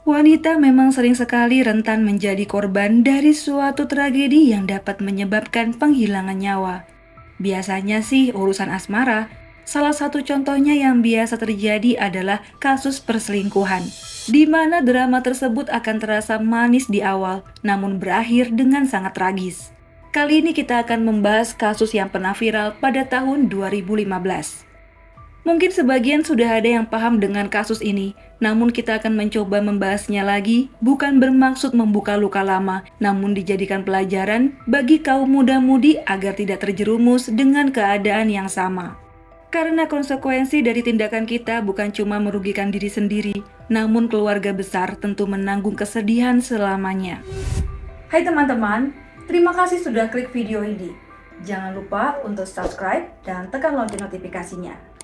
Wanita memang sering sekali rentan menjadi korban dari suatu tragedi yang dapat menyebabkan penghilangan nyawa. Biasanya sih urusan asmara. Salah satu contohnya yang biasa terjadi adalah kasus perselingkuhan, di mana drama tersebut akan terasa manis di awal, namun berakhir dengan sangat tragis. Kali ini kita akan membahas kasus yang pernah viral pada tahun 2015. Mungkin sebagian sudah ada yang paham dengan kasus ini, namun kita akan mencoba membahasnya lagi, bukan bermaksud membuka luka lama, namun dijadikan pelajaran bagi kaum muda-mudi agar tidak terjerumus dengan keadaan yang sama. Karena konsekuensi dari tindakan kita bukan cuma merugikan diri sendiri, namun keluarga besar tentu menanggung kesedihan selamanya. Hai teman-teman, terima kasih sudah klik video ini. Jangan lupa untuk subscribe dan tekan lonceng notifikasinya.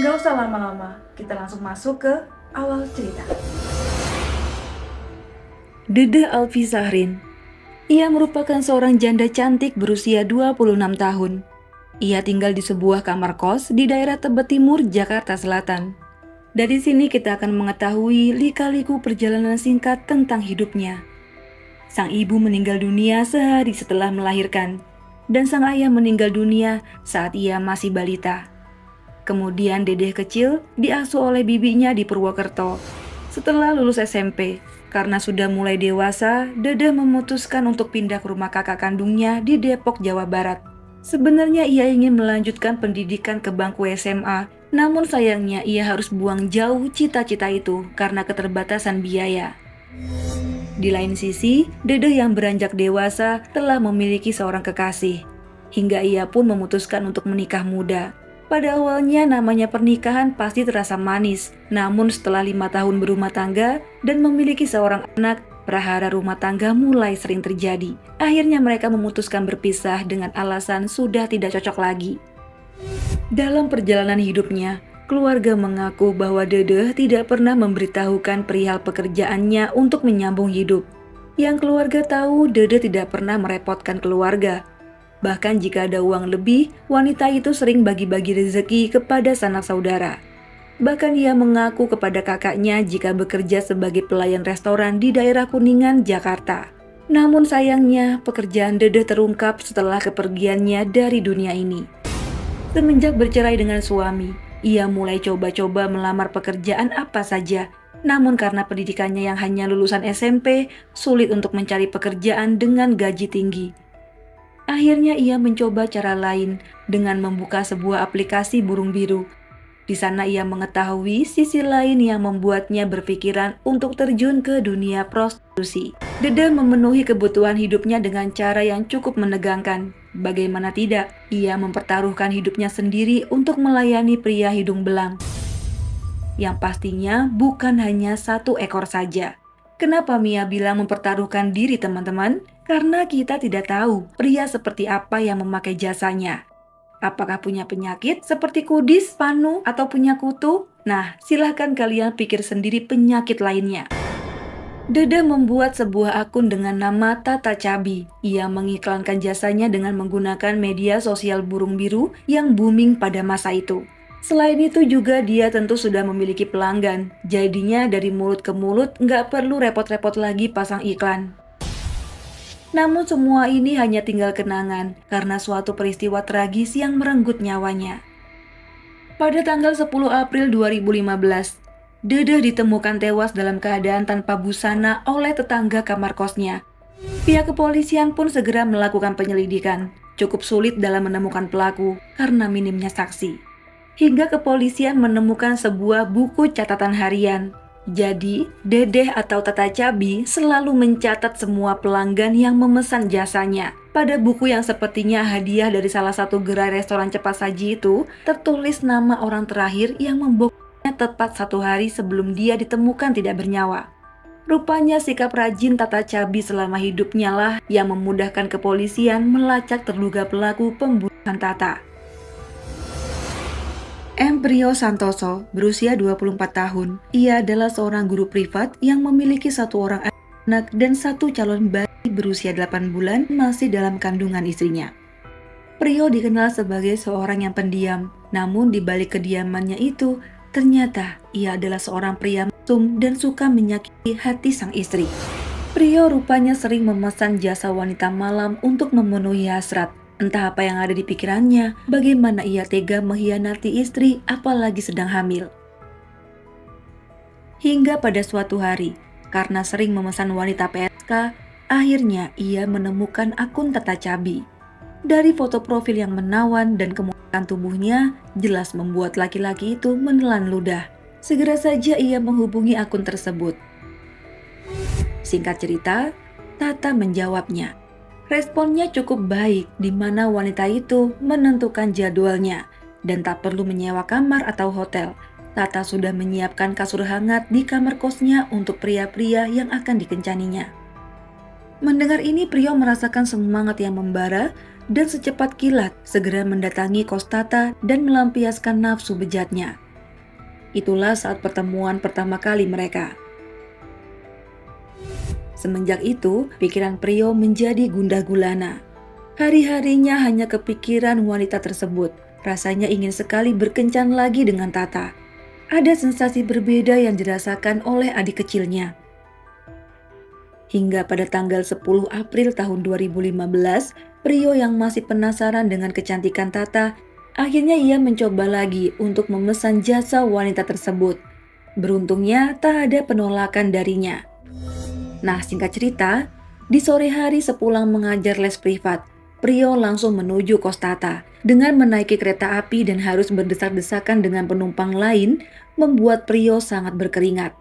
Gak usah lama-lama, kita langsung masuk ke awal cerita. Dedeh Alfi Sahrin. Ia merupakan seorang janda cantik berusia 26 tahun. Ia tinggal di sebuah kamar kos di daerah Tebet Timur, Jakarta Selatan. Dari sini kita akan mengetahui lika-liku perjalanan singkat tentang hidupnya. Sang ibu meninggal dunia sehari setelah melahirkan, dan sang ayah meninggal dunia saat ia masih balita. Kemudian dedeh kecil diasuh oleh bibinya di Purwokerto. Setelah lulus SMP, karena sudah mulai dewasa, dedeh memutuskan untuk pindah ke rumah kakak kandungnya di Depok, Jawa Barat. Sebenarnya ia ingin melanjutkan pendidikan ke bangku SMA, namun sayangnya ia harus buang jauh cita-cita itu karena keterbatasan biaya. Di lain sisi, dedeh yang beranjak dewasa telah memiliki seorang kekasih, hingga ia pun memutuskan untuk menikah muda. Pada awalnya namanya pernikahan pasti terasa manis, namun setelah 5 tahun berumah tangga dan memiliki seorang anak, prahara rumah tangga mulai sering terjadi. Akhirnya mereka memutuskan berpisah dengan alasan sudah tidak cocok lagi. Dalam perjalanan hidupnya, keluarga mengaku bahwa dedeh tidak pernah memberitahukan perihal pekerjaannya untuk menyambung hidup. Yang keluarga tahu, dedeh tidak pernah merepotkan keluarga. Bahkan jika ada uang lebih, wanita itu sering bagi-bagi rezeki kepada sanak saudara. Bahkan ia mengaku kepada kakaknya jika bekerja sebagai pelayan restoran di daerah Kuningan, Jakarta. Namun sayangnya, pekerjaan dedeh terungkap setelah kepergiannya dari dunia ini. Semenjak bercerai dengan suami, ia mulai coba-coba melamar pekerjaan apa saja. Namun karena pendidikannya yang hanya lulusan SMP, sulit untuk mencari pekerjaan dengan gaji tinggi. Akhirnya ia mencoba cara lain dengan membuka sebuah aplikasi burung biru. Di sana ia mengetahui sisi lain yang membuatnya berpikiran untuk terjun ke dunia prostitusi. Dedeh memenuhi kebutuhan hidupnya dengan cara yang cukup menegangkan. Bagaimana tidak, ia mempertaruhkan hidupnya sendiri untuk melayani pria hidung belang. Yang pastinya bukan hanya satu ekor saja. Kenapa Mia bilang mempertaruhkan diri teman-teman? Karena kita tidak tahu pria seperti apa yang memakai jasanya. Apakah punya penyakit seperti kudis, panu, atau punya kutu? Nah, silahkan kalian pikir sendiri penyakit lainnya. Dedeh membuat sebuah akun dengan nama Tata Cabi. Ia mengiklankan jasanya dengan menggunakan media sosial burung biru yang booming pada masa itu. Selain itu juga dia tentu sudah memiliki pelanggan. Jadinya dari mulut ke mulut nggak perlu repot-repot lagi pasang iklan. Namun semua ini hanya tinggal kenangan karena suatu peristiwa tragis yang merenggut nyawanya. Pada tanggal 10 April 2015, dedeh ditemukan tewas dalam keadaan tanpa busana oleh tetangga kamar kosnya. Pihak kepolisian pun segera melakukan penyelidikan. Cukup sulit dalam menemukan pelaku karena minimnya saksi. Hingga kepolisian menemukan sebuah buku catatan harian. Jadi, dedeh atau Tata Cabi selalu mencatat semua pelanggan yang memesan jasanya. Pada buku yang sepertinya hadiah dari salah satu gerai restoran cepat saji itu, tertulis nama orang terakhir yang membokoknya tepat 1 hari sebelum dia ditemukan tidak bernyawa. Rupanya sikap rajin Tata Cabi selama hidupnya lah yang memudahkan kepolisian melacak terduga pelaku pembunuhan Tata. Prio Santoso berusia 24 tahun. Ia adalah seorang guru privat yang memiliki 1 orang anak dan 1 calon bayi berusia 8 bulan masih dalam kandungan istrinya. Prio dikenal sebagai seorang yang pendiam, namun di balik kediamannya itu, ternyata ia adalah seorang pria dan suka menyakiti hati sang istri. Prio rupanya sering memesan jasa wanita malam untuk memenuhi hasrat. Entah apa yang ada di pikirannya, bagaimana ia tega mengkhianati istri apalagi sedang hamil. Hingga pada suatu hari, karena sering memesan wanita PSK, akhirnya ia menemukan akun Tata Cabi. Dari foto profil yang menawan dan kemuliaan tubuhnya, jelas membuat laki-laki itu menelan ludah. Segera saja ia menghubungi akun tersebut. Singkat cerita, Tata menjawabnya. Responnya cukup baik, di mana wanita itu menentukan jadwalnya dan tak perlu menyewa kamar atau hotel. Tata sudah menyiapkan kasur hangat di kamar kosnya untuk pria-pria yang akan dikencaninya. Mendengar ini, Prio merasakan semangat yang membara dan secepat kilat segera mendatangi kos Tata dan melampiaskan nafsu bejatnya. Itulah saat pertemuan pertama kali mereka. Semenjak itu, pikiran Prio menjadi gundah gulana. Hari-harinya hanya kepikiran wanita tersebut. Rasanya ingin sekali berkencan lagi dengan Tata. Ada sensasi berbeda yang dirasakan oleh adik kecilnya. Hingga pada tanggal 10 April tahun 2015, Prio yang masih penasaran dengan kecantikan Tata, akhirnya ia mencoba lagi untuk memesan jasa wanita tersebut. Beruntungnya tak ada penolakan darinya. Nah, singkat cerita, di sore hari sepulang mengajar les privat, Prio langsung menuju kos Tata. Dengan menaiki kereta api dan harus berdesak-desakan dengan penumpang lain, membuat Prio sangat berkeringat.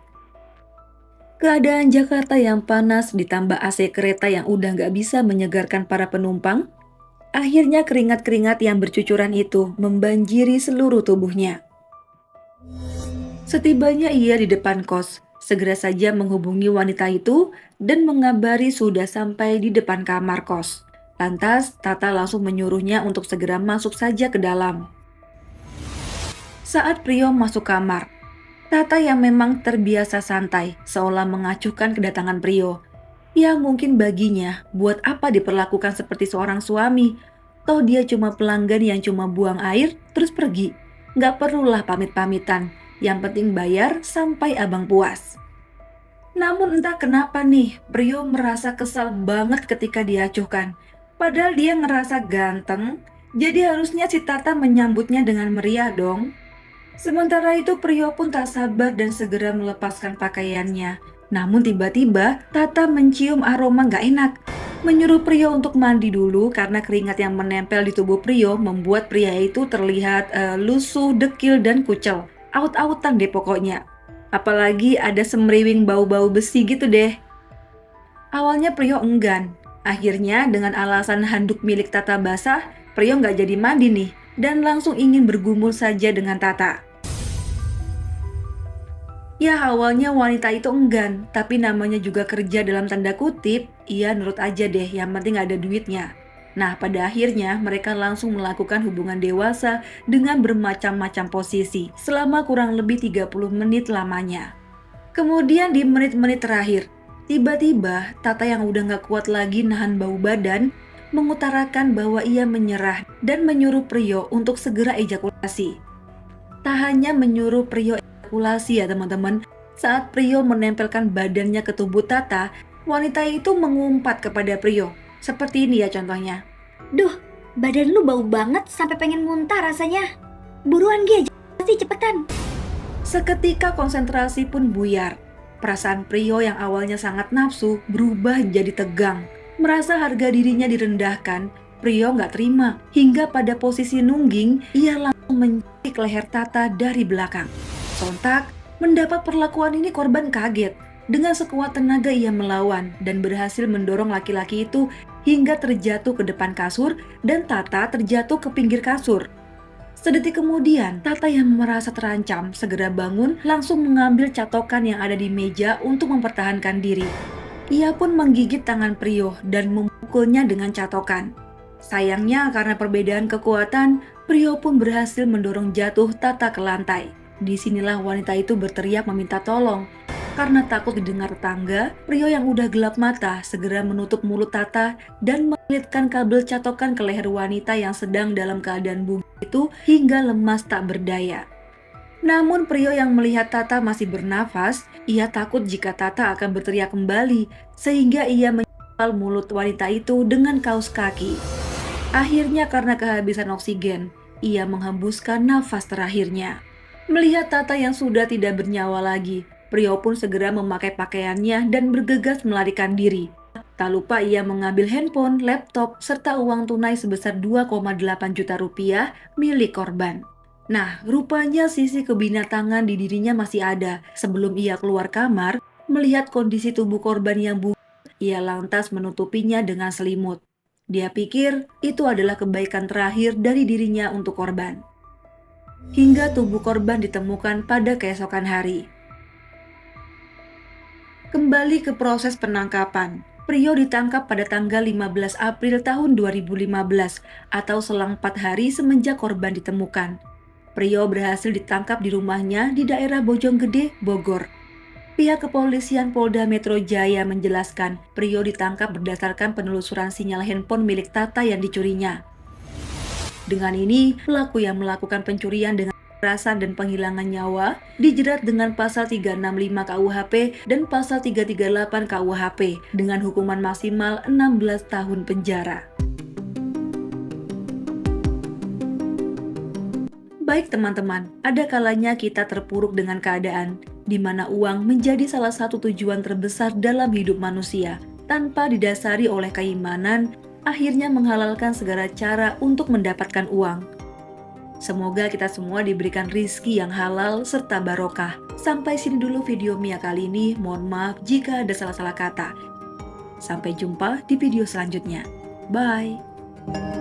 Keadaan Jakarta yang panas ditambah AC kereta yang udah gak bisa menyegarkan para penumpang, akhirnya keringat-keringat yang bercucuran itu membanjiri seluruh tubuhnya. Setibanya ia di depan kos, segera saja menghubungi wanita itu dan mengabari sudah sampai di depan kamar kos. Lantas, Tata langsung menyuruhnya untuk segera masuk saja ke dalam. Saat Prio masuk kamar, Tata yang memang terbiasa santai seolah mengacuhkan kedatangan Prio. Ya mungkin baginya, buat apa diperlakukan seperti seorang suami? Toh dia cuma pelanggan yang cuma buang air terus pergi. Gak perlulah pamit-pamitan. Yang penting bayar sampai abang puas. Namun entah kenapa nih, Prio merasa kesal banget ketika diacuhkan. Padahal dia ngerasa ganteng, jadi harusnya si Tata menyambutnya dengan meriah dong. Sementara itu Prio pun tak sabar dan segera melepaskan pakaiannya. Namun tiba-tiba Tata mencium aroma gak enak. Menyuruh Prio untuk mandi dulu karena keringat yang menempel di tubuh Prio membuat pria itu terlihat lusuh, dekil, dan kucel. Aut-autan deh pokoknya. Apalagi ada semriwing bau-bau besi gitu deh. Awalnya Prio enggan. Akhirnya dengan alasan handuk milik Tata basah, Prio nggak jadi mandi nih dan langsung ingin bergumul saja dengan Tata. Ya awalnya wanita itu enggan, tapi namanya juga kerja dalam tanda kutip, ia nurut aja deh, yang penting ada duitnya. Nah, pada akhirnya mereka langsung melakukan hubungan dewasa dengan bermacam-macam posisi selama kurang lebih 30 menit lamanya. Kemudian di menit-menit terakhir, tiba-tiba Tata yang udah gak kuat lagi nahan bau badan mengutarakan bahwa ia menyerah dan menyuruh Prio untuk segera ejakulasi. Tak hanya menyuruh Prio ejakulasi ya teman-teman, saat Prio menempelkan badannya ke tubuh Tata, wanita itu mengumpat kepada Prio. Seperti ini ya contohnya. Duh, badan lu bau banget sampai pengen muntah rasanya. Buruan Gi, cepetan. Seketika konsentrasi pun buyar. Perasaan Prio yang awalnya sangat nafsu berubah jadi tegang. Merasa harga dirinya direndahkan, Prio gak terima. Hingga pada posisi nungging, ia langsung mencekik leher Tata dari belakang. Sontak, mendapat perlakuan ini korban kaget. Dengan sekuat tenaga ia melawan dan berhasil mendorong laki-laki itu hingga terjatuh ke depan kasur dan Tata terjatuh ke pinggir kasur. Sedetik kemudian, Tata yang merasa terancam segera bangun langsung mengambil catokan yang ada di meja untuk mempertahankan diri. Ia pun menggigit tangan Prio dan memukulnya dengan catokan. Sayangnya karena perbedaan kekuatan, Prio pun berhasil mendorong jatuh Tata ke lantai. Disinilah wanita itu berteriak meminta tolong. Karena takut didengar tetangga, Prio yang udah gelap mata segera menutup mulut Tata dan melilitkan kabel catokan ke leher wanita yang sedang dalam keadaan bungkuk itu hingga lemas tak berdaya. Namun Prio yang melihat Tata masih bernafas, ia takut jika Tata akan berteriak kembali, sehingga ia menyepal mulut wanita itu dengan kaos kaki. Akhirnya karena kehabisan oksigen, ia menghembuskan nafas terakhirnya. Melihat Tata yang sudah tidak bernyawa lagi, Prio pun segera memakai pakaiannya dan bergegas melarikan diri. Tak lupa ia mengambil handphone, laptop, serta uang tunai sebesar 2,8 juta rupiah milik korban. Nah, rupanya sisi kebinatangan di dirinya masih ada. Sebelum ia keluar kamar, melihat kondisi tubuh korban yang bungkuk, ia lantas menutupinya dengan selimut. Dia pikir itu adalah kebaikan terakhir dari dirinya untuk korban. Hingga tubuh korban ditemukan pada keesokan hari. Kembali ke proses penangkapan. Prio ditangkap pada tanggal 15 April tahun 2015 atau selang 4 hari semenjak korban ditemukan. Prio berhasil ditangkap di rumahnya di daerah Bojonggede, Bogor. Pihak kepolisian Polda Metro Jaya menjelaskan, Prio ditangkap berdasarkan penelusuran sinyal handphone milik Tata yang dicurinya. Dengan ini, pelaku yang melakukan pencurian dengan kekerasan dan penghilangan nyawa dijerat dengan pasal 365 KUHP dan pasal 338 KUHP dengan hukuman maksimal 16 tahun penjara. Baik teman-teman, ada kalanya kita terpuruk dengan keadaan, di mana uang menjadi salah satu tujuan terbesar dalam hidup manusia. Tanpa didasari oleh keimanan, akhirnya menghalalkan segala cara untuk mendapatkan uang. Semoga kita semua diberikan rizki yang halal serta barokah. Sampai sini dulu video Mia kali ini, mohon maaf jika ada salah-salah kata. Sampai jumpa di video selanjutnya. Bye!